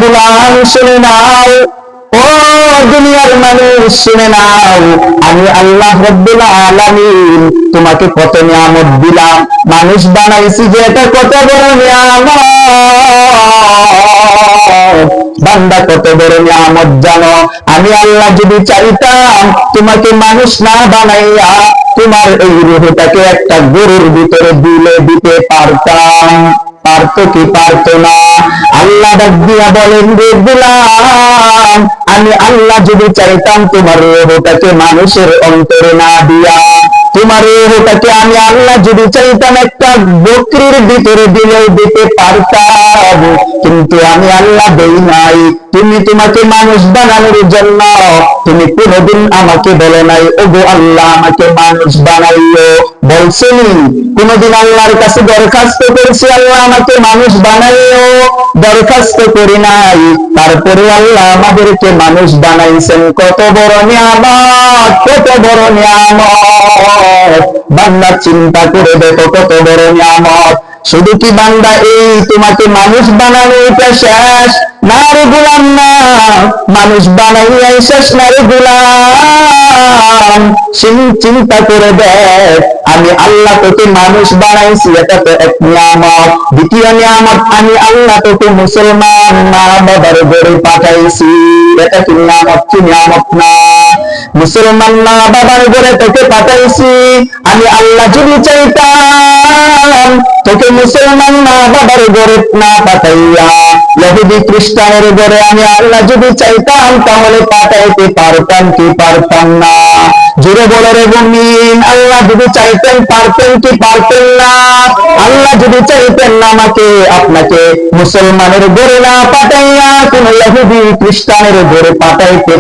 গোলাম শুনে নাও, ও দুনিয়ার মানুষ শুনে নাও, আমি আল্লাহ রাব্বুল আলামিন তোমাকে কত নিয়ামত দিলাম, মানুষ বানাইছি যে এটা কত বড় নিয়ামত। বান্দা কত বড় নিয়ামত জানো? আমি আল্লাহ যদি চাইতাম তোমাকে মানুষ না বানাইয়া তোমার এই রূহটাকে একটা গরুর ভিতরে দিতে পারতাম। পারতো কি পারতো না? আল্লাহ ডাক দিয়া বলেন, রে গোলাম, আমি আল্লাহ যদি চাইতাম তোমার রূহটাকে মানুষের অন্তরে না দিয়া, তোমার রূহটাকে আমি আল্লাহ যদি চাইতাম একটা বকরির ভিতরে দিলেও দিতে পারতাম, কিন্তু আমি আল্লাহ দেই নাই। তুমি তোমাকে মানুষ বানানোর জন্য তুমি কোনদিন আমাকে বলো নাই, ওগো আল্লাহ আমাকে মানুষ বানাইও, বলছেনি? কোনদিন আল্লাহর কাছে দরখাস্ত করেছি আল্লাহ আমাকে মানুষ বানাইও? দরখাস্ত করি নাই। তারপরে আল্লাহ আমাদেরকে মানুষ বানাইছেন। কত বড় নিয়ামত, কত বড় নিয়ামত! বান্দা চিন্তা করে দেখো কত বড় নিয়ামত। শুধু কি বান্দা এই তোমাকে মানুষ বানানো এটা শেষ? না রে গোলাম, না, মানুষ বানাইয়াই শেষ না রে গোলাম। চিন্তা করে দেখ, আমি আল্লাহ তোকে মানুষ বানাইছি, এটা তো এক নিয়ামত। দ্বিতীয় নিয়ামত, আমি আল্লাহ তোকে মুসলমান মা বাবার ঘরে পাঠাইছি, এটা কি নিয়ামত? কি নিয়ামত না? মুসলমান মা বাবার ঘরে তোকে পাঠাইছি। আমি আল্লাহ যদি চাইতাম তোকে মুসলমান মা বাবার ঘরে না পাঠাইয়া ইহুদি খ্রিস্টানের ঘরে আমি আল্লাহ যদি চাইতাম তাহলে পাঠাইতে পারতাম কি পারতাম না? জোরে বলো রে মুমিন, আল্লাহ যদি চাইতেন পারতেন কি পারতেন না? আল্লাহ যদি চাইতেন না আমাকে আপনাকে মুসলমানের ঘরে না পাঠাইয়া কোন ইহুদি খ্রিস্টানের ঘরে পাঠাইতে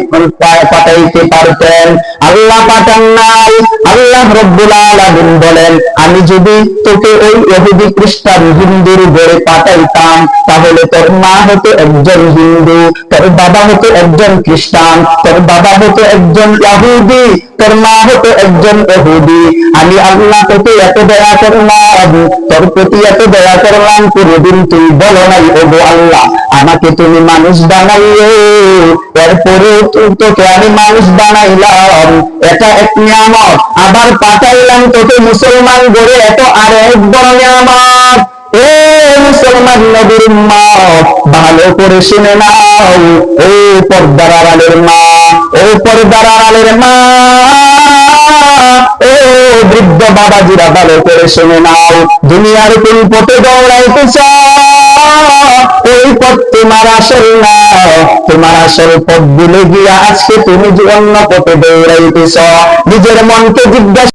পারতেন। আল্লাহ পাঠান নাই। আল্লাহ রাব্বুল আলামিন বলেন, আমি যদি তোকে ওই ইহুদি খ্রিস্টান হিন্দুর ঘরে পাঠাইতাম তাহলে তোর মা হতো একজন হিন্দু, তোর বাবা হতো একজন খ্রিস্টান, তোর বাবা হতো একজন ইহুদি, তোর মা হতো একজন ইহুদি। আমি আল্লাহ তোকে এত দয়া করলাম, তোর প্রতি এত দয়া করলাম, কোনদিন তুই বলো নাই ওগো আল্লাহ আমাকে তুমি মানুষ বানাইও। এরপরে তোকে আমি মানুষ বানাইলাম, এটা এক নিয়ামত। আবার পাঠাইলাম তোকে মুসলমান ঘরে, এত আর এক বড় নিয়ামত। এ মুসলমান নবীর মা, ভালো করে শুনে নাও, ও পর্দার আড়ালের মা, ও পর্দার আড়ালের মা, ও বৃদ্ধ বাবাজিরা ভালো করে শুনে নাও। দুনিয়ার কোন পথে দৌড়াইতেছ, ওই পথ তোমার আসল না। তোমার আসল পথ ভুলে গিয়া আজকে তুমি অন্য পথে দৌড়াইতেছ। নিজের মনকে জিজ্ঞাসা